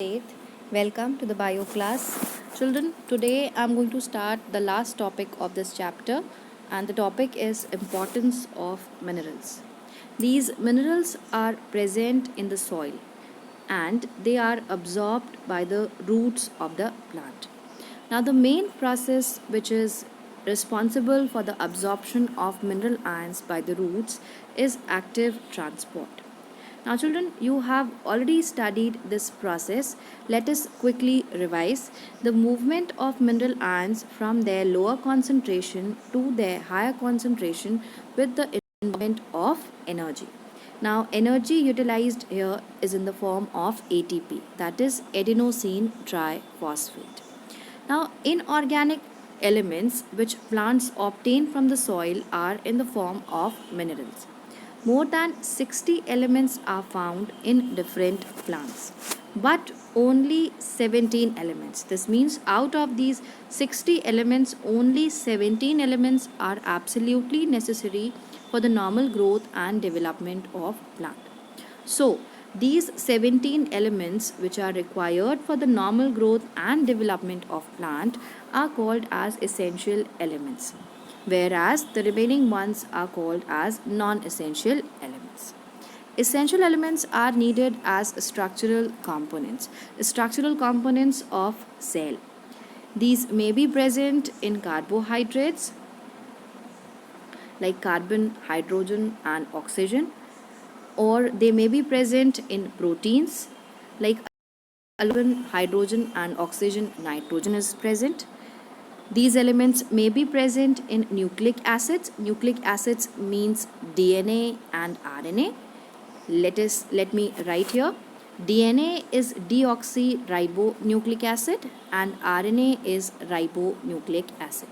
Faith. Welcome to the bio class. Children, today I'm going to start the last topic of this chapter, and the topic is importance of minerals. These minerals are present in the soil and they are absorbed by the roots of the plant. Now, the main process which is responsible for the absorption of mineral ions by the roots is active transport. Now, children, you have already studied this process. Let us quickly revise the movement of mineral ions from their lower concentration to their higher concentration with the involvement of energy. Now, energy utilized here is in the form of ATP, that is adenosine triphosphate. Now, inorganic elements which plants obtain from the soil are in the form of minerals. More than 60 elements are found in different plants, but only 17 elements. This means out of these 60 elements, only 17 elements are absolutely necessary for the normal growth and development of plant. So, these 17 elements which are required for the normal growth and development of plant are called as essential elements, whereas the remaining ones are called as non-essential elements. Essential elements are needed as structural components of cell. These may be present in carbohydrates like carbon, hydrogen and oxygen, or they may be present in proteins like carbon, hydrogen and oxygen, nitrogen is present. These elements may be present in nucleic acids. Nucleic acids means DNA and RNA. Let me write here. DNA is deoxyribonucleic acid and RNA is ribonucleic acid.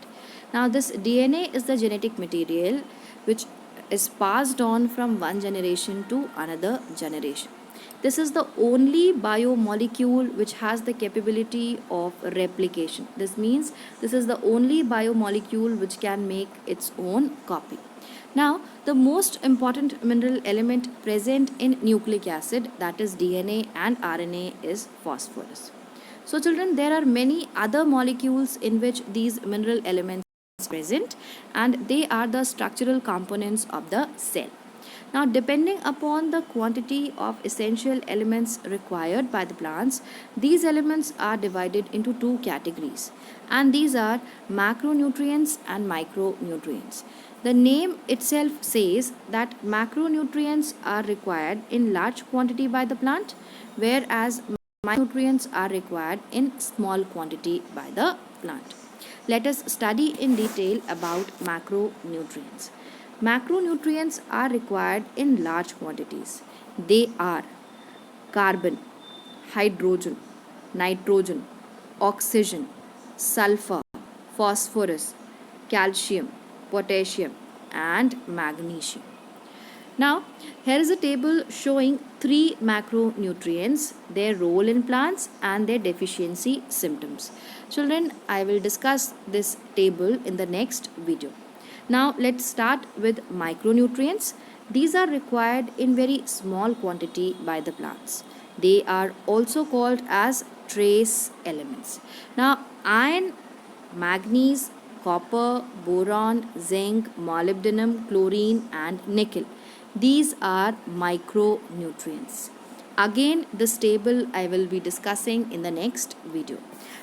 Now, this DNA is the genetic material which is passed on from one generation to another generation. This is the only biomolecule which has the capability of replication. This means this is the only biomolecule which can make its own copy. Now, the most important mineral element present in nucleic acid, that is DNA and RNA, is phosphorus. So, children, there are many other molecules in which these mineral elements are present, and they are the structural components of the cell. Now, depending upon the quantity of essential elements required by the plants, these elements are divided into two categories, and these are macronutrients and micronutrients. The name itself says that macronutrients are required in large quantity by the plant, whereas micronutrients are required in small quantity by the plant. Let us study in detail about macronutrients. Macronutrients are required in large quantities. They are carbon, hydrogen, nitrogen, oxygen, sulfur, phosphorus, calcium, potassium, and magnesium. Now, here is a table showing three macronutrients, their role in plants, and their deficiency symptoms. Children, I will discuss this table in the next video. Now, let's start with micronutrients. These are required in very small quantity by the plants. They are also called as trace elements. Now, iron, manganese, copper, boron, zinc, molybdenum, chlorine, and nickel. These are micronutrients. Again, this table I will be discussing in the next video.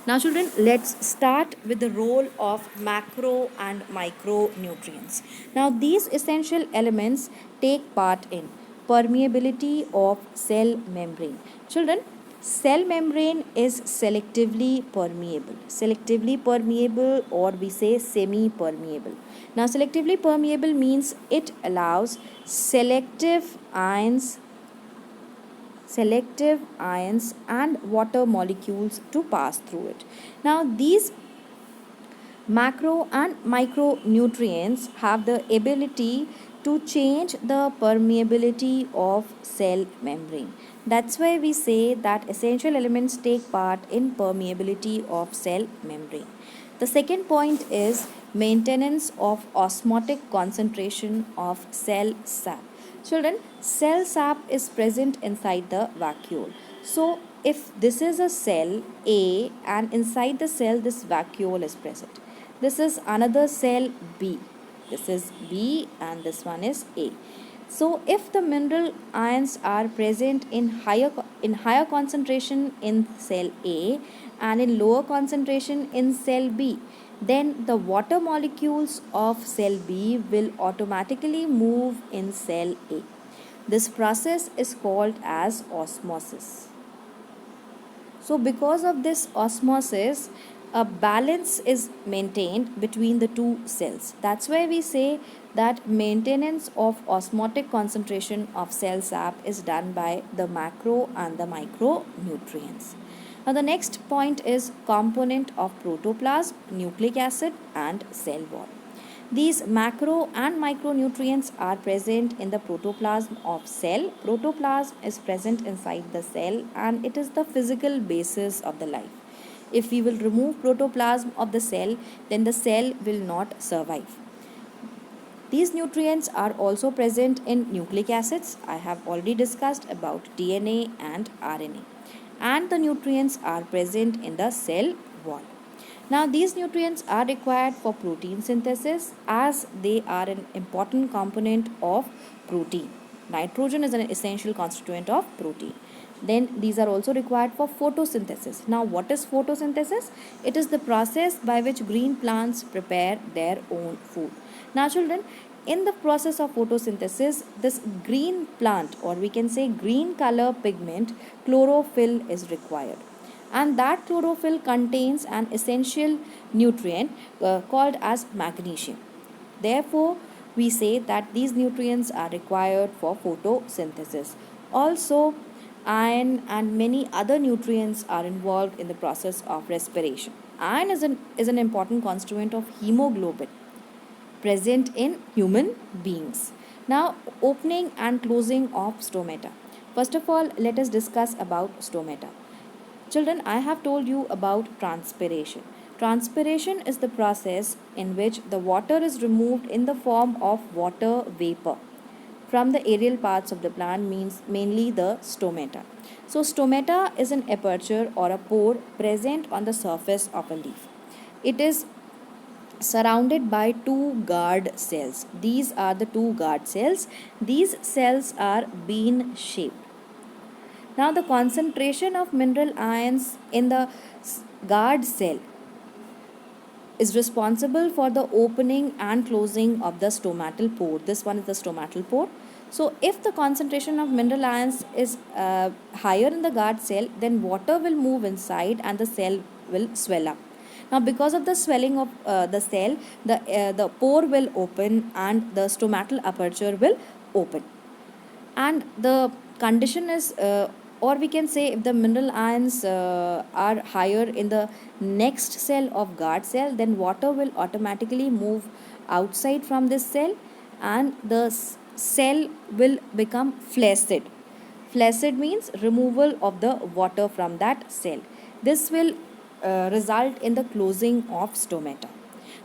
Now, children, let's start with the role of macro and micronutrients. Now, these essential elements take part in permeability of cell membrane. Children, cell membrane is selectively permeable. Selectively permeable, or we say semi-permeable. Now, selectively permeable means it allows selective ions and water molecules to pass through it. Now, these macro and micronutrients have the ability to change the permeability of cell membrane. That's why we say that essential elements take part in permeability of cell membrane. The second point is maintenance of osmotic concentration of cell sap. Children, cell sap is present inside the vacuole. So, if this is a cell A and inside the cell this vacuole is present. This is another cell B. This is B and this one is A. So if the mineral ions are present in higher concentration in cell A and in lower concentration in cell B, then the water molecules of cell B will automatically move in cell A. This process is called as osmosis. So, because of this osmosis, a balance is maintained between the two cells. That's why we say that maintenance of osmotic concentration of cell sap is done by the macro and the micronutrients. Now, the next point is component of protoplasm, nucleic acid, and cell wall. These macro and micronutrients are present in the protoplasm of cell. Protoplasm is present inside the cell and it is the physical basis of the life. If we will remove protoplasm of the cell, then the cell will not survive. These nutrients are also present in nucleic acids. I have already discussed about DNA and RNA. And the nutrients are present in the cell wall. Now, these nutrients are required for protein synthesis as they are an important component of protein. Nitrogen is an essential constituent of protein. Then these are also required for photosynthesis. Now, what is photosynthesis? It is the process by which green plants prepare their own food. Now, children, in the process of photosynthesis, this green plant, or we can say green color pigment, chlorophyll is required, and that chlorophyll contains an essential nutrient called as magnesium. Therefore, we say that these nutrients are required for photosynthesis. Also, iron and many other nutrients are involved in the process of respiration. Iron is an important constituent of hemoglobin present in human beings. Now, opening and closing of stomata. First of all, let us discuss about stomata. Children, I have told you about transpiration. Transpiration is the process in which the water is removed in the form of water vapor from the aerial parts of the plant, means mainly the stomata. So, stomata is an aperture or a pore present on the surface of a leaf. It is surrounded by two guard cells. These are the two guard cells. These cells are bean shaped. Now, the concentration of mineral ions in the guard cell is responsible for the opening and closing of the stomatal pore. This one is the stomatal pore. So, if the concentration of mineral ions is higher in the guard cell, then water will move inside and the cell will swell up. Now, because of the swelling of the cell, the pore will open and the stomatal aperture will open. And the condition is or we can say if the mineral ions are higher in the next cell of guard cell, then water will automatically move outside from this cell and the cell will become flaccid. Flaccid means removal of the water from that cell. This will result in the closing of stomata.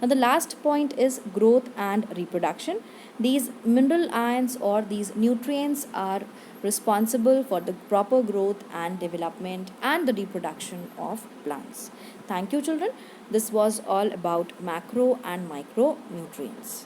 Now, the last point is growth and reproduction. These mineral ions or these nutrients are responsible for the proper growth and development and the reproduction of plants. Thank you, children. This was all about macro and micronutrients.